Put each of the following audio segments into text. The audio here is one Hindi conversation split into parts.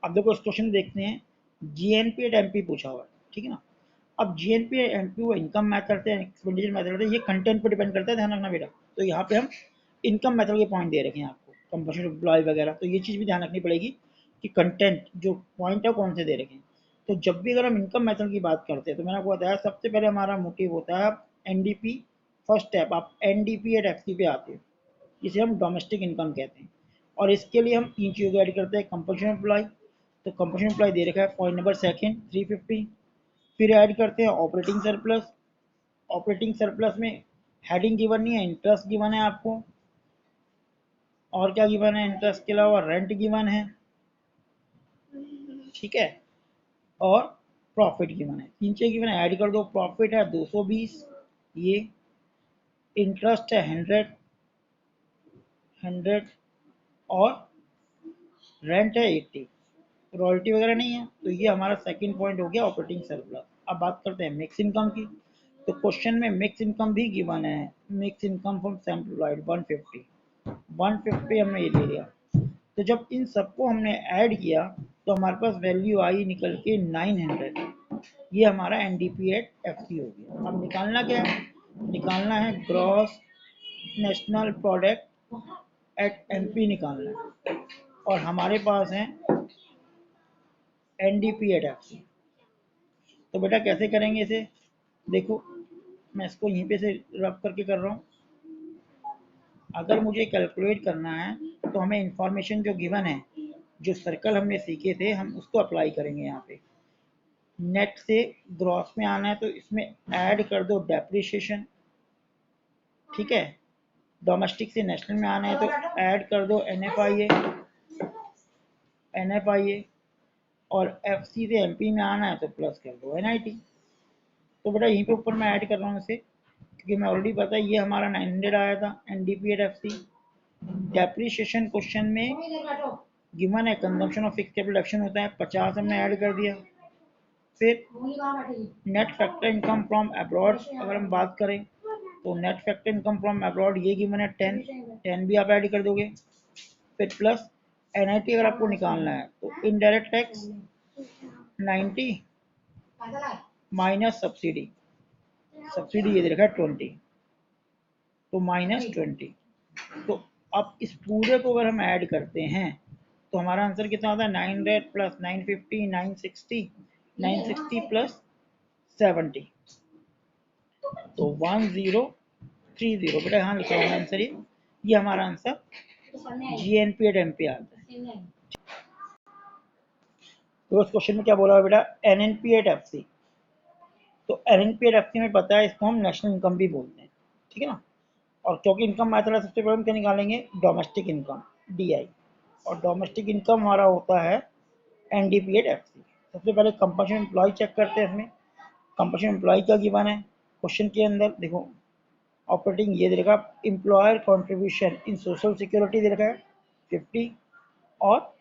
अब देखो इस क्वेश्चन देखते हैं, जीएनपी एट एमपी पूछा हुआ है, ठीक है ना। अब जीएनपी एट एमपी वो इनकम मेथड से एक्सपेंडिचर मेथड है, ये कंटेंट पर डिपेंड करता है, ध्यान रखना बेटा। तो यहाँ पे हम इनकम मेथड के पॉइंट दे रखे हैं आपको, कंपल्शन एम्प्लॉय वगैरह, तो ये चीज़ भी ध्यान रखनी पड़ेगी कि कंटेंट जो पॉइंट है कौन से दे रखे हैं। तो जब भी अगर हम इनकम मेथड की बात करते हैं तो मैंने आपको बताया सबसे पहले हमारा मोटिव होता है एनडीपी। फर्स्ट स्टेप आप एनडीपी एट एफसी पे आते हो, जिसे हम डोमेस्टिक इनकम कहते हैं। और इसके लिए हम तीन चीज़ों को ऐड करते हैं, कंपल्शन एम्प्लॉय, तो कंपल्शन एम्प्लॉय दे रखा है पॉइंट नंबर सेकंड 350। फिर ऐड करते हैं ऑपरेटिंग सरप्लस। ऑपरेटिंग सरप्लस में हेडिंग गिवन नहीं है, इंटरेस्ट गिवन है आपको, और क्या गिवन है, इंटरेस्ट के अलावा रेंट गिवन है, ठीक है, और प्रॉफिट गिवन है, तीन चीज़ गिवन है, ऐड कर दो। प्रॉफिट है 220, ये इंटरेस्ट है 100 और रेंट है 80, रॉयल्टी वगैरह नहीं है। तो ये हमारा सेकंड पॉइंट हो गया ऑपरेटिंग सरप्लस। अब बात करते हैं मिक्स इनकम की। तो क्वेश्चन में मिक्स इनकम भी गिवन है, mix income from self employed 150 हमने ये ले लिया। तो जब इन सबको हमने ऐड किया तो हमारे पास वैल्यू आई निकल के 900। ये हमारा N D P at F C हो गया। अब निकालना क्या है, निकालना है gross national product at M P निकालना है, और हमारे पास है N D P at F C. तो बेटा कैसे करेंगे इसे, देखो मैं इसको यहीं पे से रब करके कर रहा हूँ। अगर मुझे कैलकुलेट करना है तो हमें इंफॉर्मेशन जो गिवन है, जो सर्कल हमने सीखे थे, हम उसको अप्लाई करेंगे यहाँ पे। नेट से ग्रॉस में आना है तो इसमें ऐड कर दो डेप्रिसिएशन, ठीक है। डोमेस्टिक से नेशनल में आना है तो ऐड कर दो एन एफ आई ए, और एफ सी से एम पी में आना है तो प्लस कर दो एन आई टी। तो बेटा यहीं पे ऊपर मैं ऐड कर रहा हूँ इसे, क्योंकि मैं ऑलरेडी पता है ये हमारा 900 आया था N D P at F C. Depreciation question में गिवन है, consumption of fix capital action होता है 50, हमने ऐड कर दिया। फिर net factor income from abroad अगर हम बात करें तो net factor income from abroad ये गिवन है 10 भी आप ऐड कर दोगे। फिर प्लस एनआईटी अगर आपको निकालना है तो indirect tax 90 minus subsidy, subsidy ये दे रखा है 20, तो -20। तो अब इस पूरे को अगर हम ऐड करते हैं तो हमारा आंसर कितना आता है, 900 प्लस 950 960, 960 प्लस 70, तो 1030। बेटा यहाँ लिखा हुआ आंसर, ये हमारा answer G N P at M P आता है। तो उस क्वेश्चन में क्या बोला बेटा, N N P at F C. तो N N P at F C में पता है इसको हम नेशनल इनकम भी बोलते हैं, ठीक है ना। और क्योंकि इनकम मेथड है, सबसे पहले हम क्या निकालेंगे, डोमेस्टिक इनकम डी आई, और डोमेस्टिक इनकम हमारा होता है N D P at F C. सबसे पहले कंपल्शन एम्प्लॉय चेक करते हैं, इसमें कंपल्शन एम्प्लॉय का गिवन है क्वेश्चन के अंदर, देखो ऑपरेटिंग ये दे रखा, employer contribution in social security दे रखा है 50, और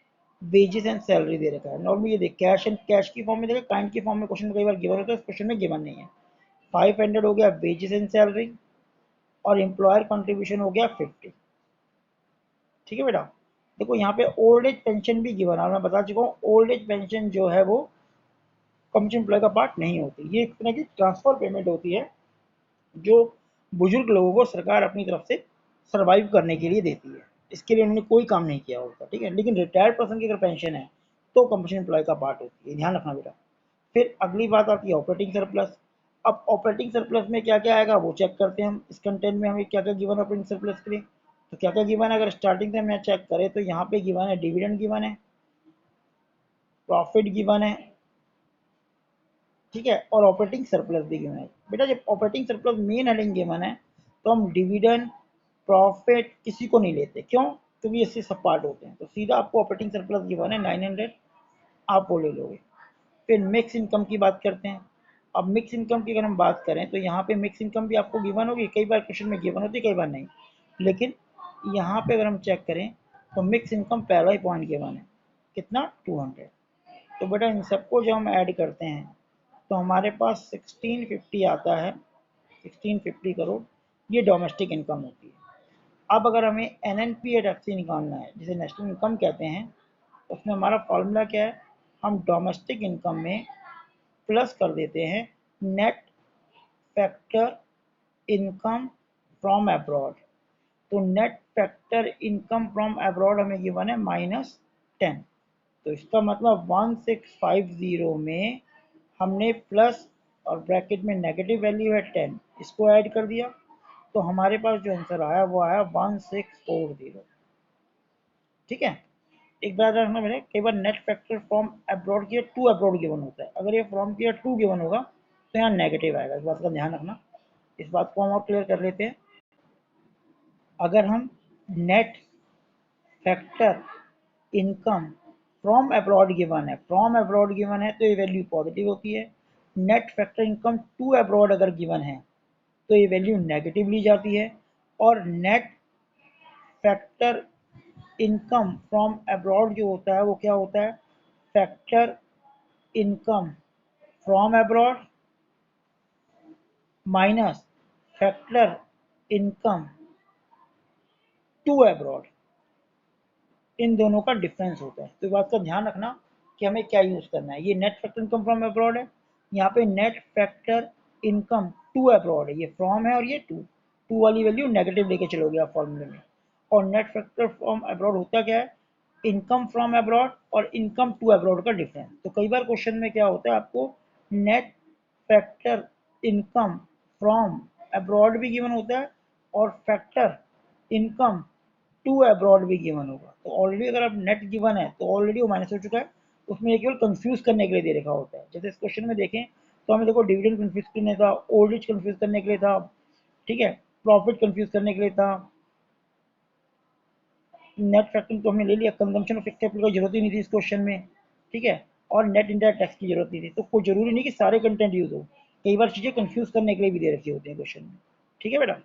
वेजेस एंड सैलरी दे रखा है। नॉर्मली ये देख कैश एंड कैश की फॉर्म में देखा, काइंड की फॉर्म में क्वेश्चन कई बार गिवन होता है, इस क्वेश्चन में गिवन नहीं है। 500 हो गया वेजेस एंड सैलरी, और एम्प्लॉयर कंट्रीब्यूशन हो गया 50, ठीक है बेटा। देखो यहाँ पे ओल्ड एज पेंशन भी गिवन है, मैं बता चुका हूँ ओल्ड एज पेंशन जो है वो कंपनी एम्प्लॉय का पार्ट नहीं होती, ये एक तरह की ट्रांसफर पेमेंट होती है जो बुजुर्ग लोगों को सरकार अपनी तरफ से सर्वाइव करने के लिए देती है, इसके लिए उन्होंने कोई काम नहीं किया होता, ठीक है। लेकिन रिटायर्ड पर्सन की अगर पेंशन है तो कंपनी एम्प्लॉय का पार्ट होती है, ध्यान रखना बेटा। फिर अगली बात आती है ऑपरेटिंग सरप्लस। अब ऑपरेटिंग सरप्लस में क्या क्या आएगा वो चेक करते हैं हम, इस कंटेंट में हमें क्या क्या गिवन है ऑपरेटिंग सरप्लस के लिए। तो क्या क्या गिवन है, अगर स्टार्टिंग से हमें चेक करें तो यहाँ पे गिवन है डिविडेंड गिवन है, प्रॉफिट गिवन है, ठीक है, और ऑपरेटिंग सरप्लस भी गिवन है। बेटा जब operating surplus main heading given है तो हम डिविडेंड प्रॉफिट किसी को नहीं लेते, क्यों, क्योंकि इससे सब पार्ट होते हैं। तो सीधा आपको ऑपरेटिंग सरप्लस गिवन है 900, आप वो ले लोगे। फिर मिक्स इनकम की बात करते हैं। अब मिक्स इनकम की अगर हम बात करें तो यहाँ पे मिक्स इनकम भी आपको गिवन होगी, कई बार क्वेश्चन में गिवन होती है कई बार नहीं, लेकिन यहाँ पे अगर हम चेक करें तो मिक्स इनकम पहला ही पॉइंट गिवन है, कितना 200। तो बेटा इन सबको जब हम ऐड करते हैं तो हमारे पास 1650 आता है, 1650 करोड़, ये डोमेस्टिक इनकम होती है। अब अगर हमें N N P at F C निकालना है, जिसे नेशनल इनकम कहते हैं, उसमें हमारा फॉर्मूला क्या है, हम डोमेस्टिक इनकम में प्लस कर देते हैं net factor income from abroad. तो net factor income from abroad हमें गिवन है -10। तो इसका मतलब 1650 में हमने प्लस और ब्रैकेट में नेगेटिव वैल्यू है 10, इसको ऐड कर दिया, तो हमारे पास जो आंसर आया वो आया 1640। ठीक है। एक बात रखना मेरे, कई बार नेट फैक्टर फ्रॉम अब्रॉड किया टू अब्रॉड गिवन होता है, अगर ये फ्रॉम किया टू गिवन होगा तो यहाँ नेगेटिव आएगा, इस बात का ध्यान रखना। इस बात को हम और क्लियर कर लेते हैं। अगर हम net factor income from abroad given है, फ्रॉम अब्रॉड गिवन है तो ये वैल्यू पॉजिटिव होती है। Net factor income to abroad अगर गिवन है तो ये वैल्यू नेगेटिव ली जाती है। और net factor income from abroad जो होता है वो क्या होता है, factor income from abroad minus factor income to abroad, इन दोनों का डिफरेंस होता है। तो इस बात का ध्यान रखना कि हमें क्या यूज़ करना है। ये net factor income from abroad है, यहाँ पे net factor income to abroad है, ये फ्रॉम है और ये टू, टू वाली वैल्यू नेगेटिव लेके चलोगे आप फॉर्मूले में। और नेट फैक्टर फ्रॉम अब्रॉड होता क्या है, इनकम फ्रॉम अब्रॉड और इनकम टू अब्रॉड का डिफरेंस। तो कई बार क्वेश्चन में क्या होता है, आपको net factor income from abroad भी गिवन होता है और फैक्टर इनकम टू अब्रॉड भी गिवन होगा। तो ऑलरेडी अगर आप नेट गिवन है तो ऑलरेडी वो माइनस हो चुका है, उसमें ये केवल कंफ्यूज करने के लिए दे रखा होता है। जैसे इस क्वेश्चन में देखें तो हमें देखो डिविडेंड कंफ्यूज करने था, ओल्ड एज कंफ्यूज करने के लिए था, ठीक है, प्रॉफिट कंफ्यूज करने के लिए था, नेट फैक्टरिंग तो हमने ले लिया, कंजम्पशन ऑफ फिक्स्ड कैपिटल की जरूरत ही नहीं थी इस क्वेश्चन में, ठीक है, और नेट इंडायरेक्ट टैक्स की जरूरत नहीं थी। तो कोई जरूरी नहीं कि सारे कंटेंट यूज हो, कई बार चीजें कंफ्यूज करने के लिए भी दे रखी होती है क्वेश्चन में। ठीक है बेटा।